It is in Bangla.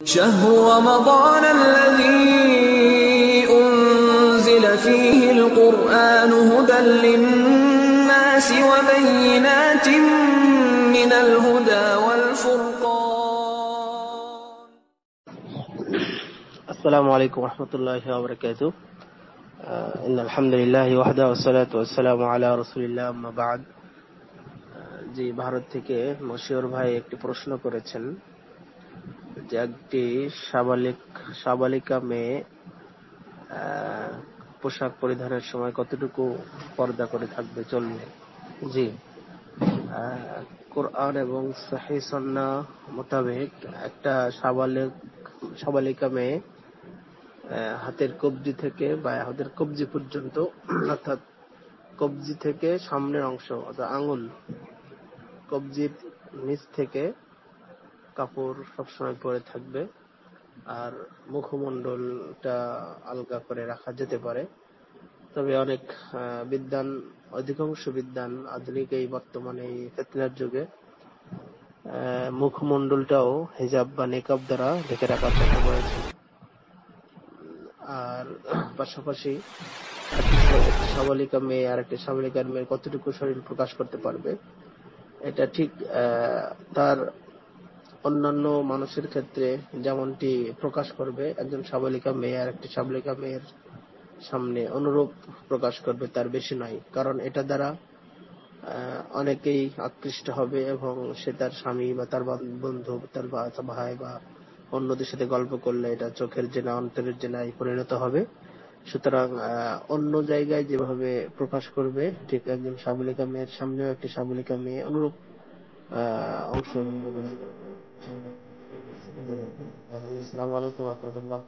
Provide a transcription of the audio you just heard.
شهر رمضان الذي أنزل فيه القرآن هدى للناس وبينات من الهدى والفرقان. السلام عليكم ورحمة الله وبركاته. إن الحمد لله وحده والصلاة والسلام على رسول الله أما بعد. জি, ভারত থেকে মশিউর ভাই একটি প্রশ্ন করেছেন যে একটি সাবালিকা মেয়ে পোশাক পরিধানের সময় কতটুকু পর্দা করে থাকবে চলবে। জি, কোরআন এবং সহিহ সুন্নাহ মোতাবেক একটা সাবালিকা মেয়ে হাতের কবজি থেকে বা হাতের কবজি পর্যন্ত, অর্থাৎ কবজি থেকে সামনের অংশ অর্থাৎ আঙুল, কবজির নিচ থেকে কাপড় সবসময় পরে থাকবে। আর মুখমণ্ডলটা আলগা করে রাখা যেতে পারে, তবে অধিকাংশ বিদ্বান আধুনিক এই বর্তমানে এই ফিতনার যুগে মুখমণ্ডলটাও হিজাব বা নিকাব দ্বারা ঢেকে রাখার কথা বলেছে। আর পাশাপাশি একটি সাবালিকা মেয়ে আর একটি সাবালিকার মেয়ের কতটুকু শরীর প্রকাশ করতে পারবে, এটা ঠিক তার অন্যান্য মানুষের ক্ষেত্রে যেমনটি প্রকাশ করবে, একজন সাবালিকা মেয়ে আর একটি সাবালিকা মেয়ের সামনে অনুরূপ প্রকাশ করবে, তার বেশি নয়। কারণ এটা দ্বারা অনেকেই আকৃষ্ট হবে এবং সে তার স্বামী বা তার বন্ধু, তার ভাই বা অন্যদের সাথে গল্প করলে এটা চোখের জেনা, অন্তরের জেনায় পরিণত হবে। সুতরাং অন্য জায়গায় যেভাবে প্রকাশ করবে, ঠিক একজন সাবালিকা মেয়ের সামনেও একটি সাবালিকা মেয়ে অনুরূপ অংশ। আসসালামু আলাইকুম ওয়া রাহমাতুল্লাহ।